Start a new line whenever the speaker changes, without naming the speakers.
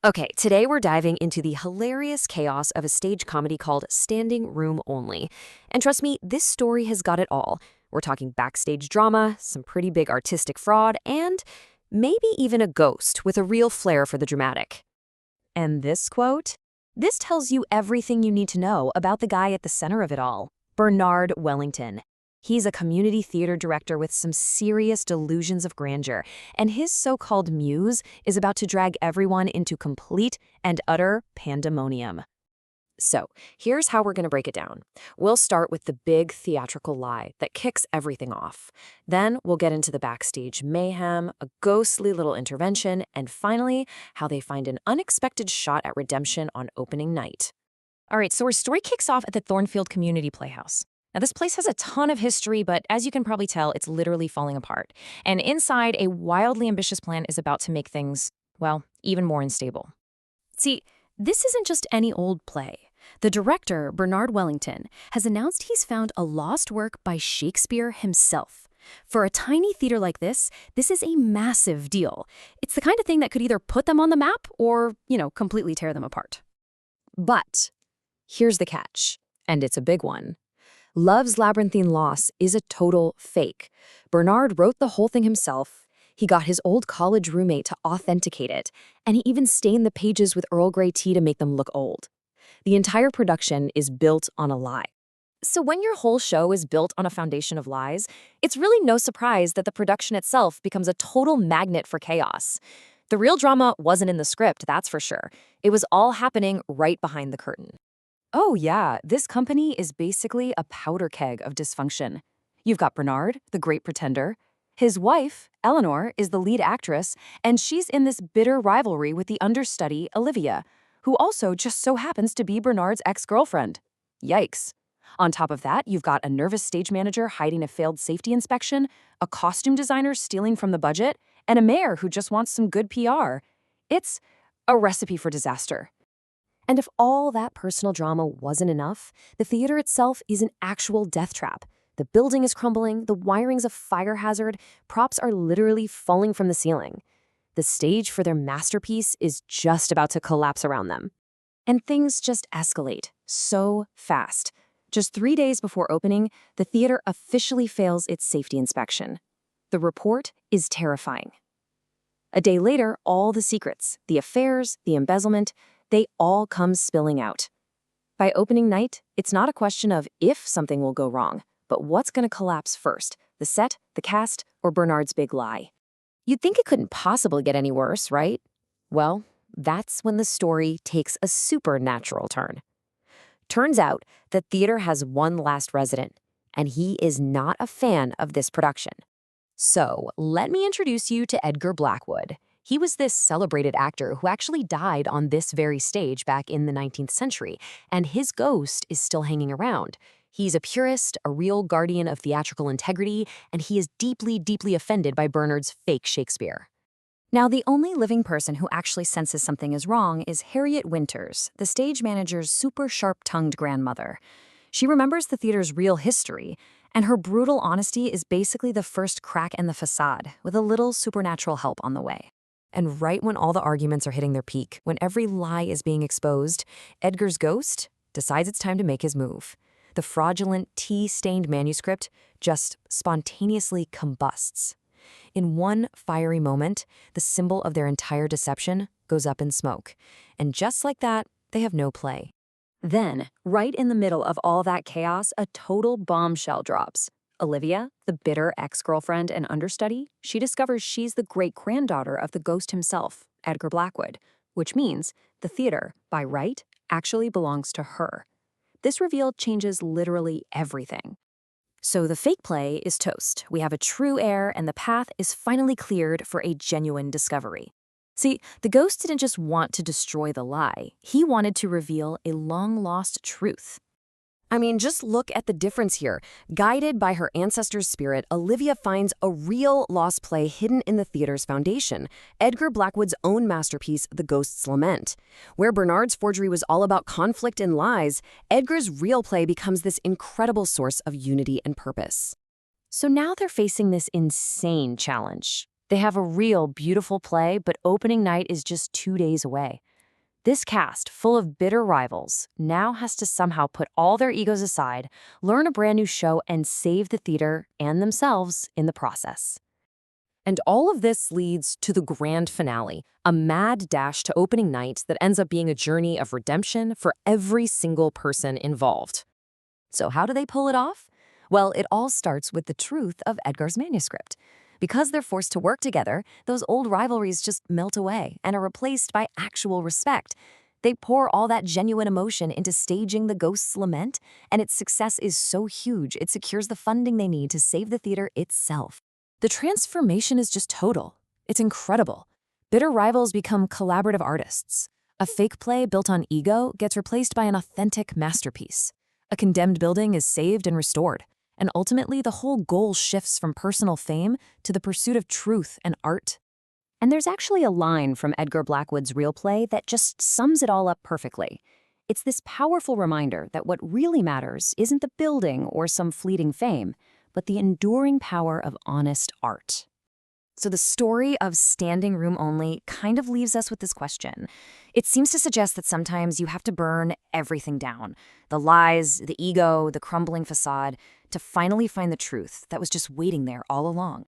Okay, today we're diving into the hilarious chaos of a stage comedy called Standing Room Only. And trust me, this story has got it all. We're talking backstage drama, some pretty big artistic fraud, and maybe even a ghost with a real flair for the dramatic. And this quote? This tells you everything you need to know about the guy at the center of it all, Bernard Wellington. He's a community theater director with some serious delusions of grandeur, and his so-called muse is about to drag everyone into complete and utter pandemonium. So, here's how we're going to break it down. We'll start with the big theatrical lie that kicks everything off. Then we'll get into the backstage mayhem, a ghostly little intervention, and finally, how they find an unexpected shot at redemption on opening night.
All right, so our story kicks off at the Thornfield Community Playhouse. Now, this place has a ton of history, but as you can probably tell, it's literally falling apart. And inside, a wildly ambitious plan is about to make things, well, even more unstable. See, this isn't just any old play. The director, Bernard Wellington, has announced he's found a lost work by Shakespeare himself. For a tiny theater like this is a massive deal. It's the kind of thing that could either put them on the map or, completely tear them apart.
But here's the catch, and it's a big one. Love's Labyrinthine Loss is a total fake. Bernard wrote the whole thing himself. He got his old college roommate to authenticate it, and he even stained the pages with Earl Grey tea to make them look old. The entire production is built on a lie. So when your whole show is built on a foundation of lies, it's really no surprise that the production itself becomes a total magnet for chaos. The real drama wasn't in the script, that's for sure. It was all happening right behind the curtain. Oh yeah, this company is basically a powder keg of dysfunction. You've got Bernard, the great pretender. His wife, Eleanor, is the lead actress, and she's in this bitter rivalry with the understudy, Olivia, who also just so happens to be Bernard's ex-girlfriend. Yikes. On top of that, you've got a nervous stage manager hiding a failed safety inspection, a costume designer stealing from the budget, and a mayor who just wants some good PR. It's a recipe for disaster. And if all that personal drama wasn't enough, the theater itself is an actual death trap. The building is crumbling, the wiring's a fire hazard, props are literally falling from the ceiling. The stage for their masterpiece is just about to collapse around them. And things just escalate so fast. Just 3 days before opening, the theater officially fails its safety inspection. The report is terrifying. A day later, all the secrets, the affairs, the embezzlement, they all come spilling out. By opening night, it's not a question of if something will go wrong, but what's going to collapse first, the set, the cast, or Bernard's big lie. You'd think it couldn't possibly get any worse, right? Well, that's when the story takes a supernatural turn. Turns out the theater has one last resident, and he is not a fan of this production. So, let me introduce you to Edgar Blackwood. He was this celebrated actor who actually died on this very stage back in the 19th century, and his ghost is still hanging around. He's a purist, a real guardian of theatrical integrity, and he is deeply, deeply offended by Bernard's fake Shakespeare. Now, the only living person who actually senses something is wrong is Harriet Winters, the stage manager's super sharp-tongued grandmother. She remembers the theater's real history, and her brutal honesty is basically the first crack in the facade, with a little supernatural help on the way. And right when all the arguments are hitting their peak, when every lie is being exposed, Edgar's ghost decides it's time to make his move. The fraudulent, tea-stained manuscript just spontaneously combusts. In one fiery moment, the symbol of their entire deception goes up in smoke. And just like that, they have no play. Then, right in the middle of all that chaos, a total bombshell drops. Olivia, the bitter ex-girlfriend and understudy, she discovers she's the great-granddaughter of the ghost himself, Edgar Blackwood, which means the theater, by right, actually belongs to her. This reveal changes literally everything. So the fake play is toast. We have a true heir, and the path is finally cleared for a genuine discovery. See, the ghost didn't just want to destroy the lie. He wanted to reveal a long-lost truth. I mean, just look at the difference here. Guided by her ancestor's spirit, Olivia finds a real lost play hidden in the theater's foundation, Edgar Blackwood's own masterpiece, The Ghost's Lament. Where Bernard's forgery was all about conflict and lies, Edgar's real play becomes this incredible source of unity and purpose. So now they're facing this insane challenge.
They have a real beautiful play, but opening night is just 2 days away. This cast, full of bitter rivals, now has to somehow put all their egos aside, learn a brand new show, and save the theater and themselves in the process.
And all of this leads to the grand finale, a mad dash to opening night that ends up being a journey of redemption for every single person involved. So how do they pull it off? Well, it all starts with the truth of Edgar's manuscript. Because they're forced to work together, those old rivalries just melt away and are replaced by actual respect. They pour all that genuine emotion into staging the ghost's lament, and its success is so huge it secures the funding they need to save the theater itself. The transformation is just total. It's incredible. Bitter rivals become collaborative artists. A fake play built on ego gets replaced by an authentic masterpiece. A condemned building is saved and restored. And ultimately, the whole goal shifts from personal fame to the pursuit of truth and art. And there's actually a line from Edgar Blackwood's real play that just sums it all up perfectly. It's this powerful reminder that what really matters isn't the building or some fleeting fame, but the enduring power of honest art. So the story of Standing Room Only kind of leaves us with this question. It seems to suggest that sometimes you have to burn everything down, the lies, the ego, the crumbling facade, to finally find the truth that was just waiting there all along.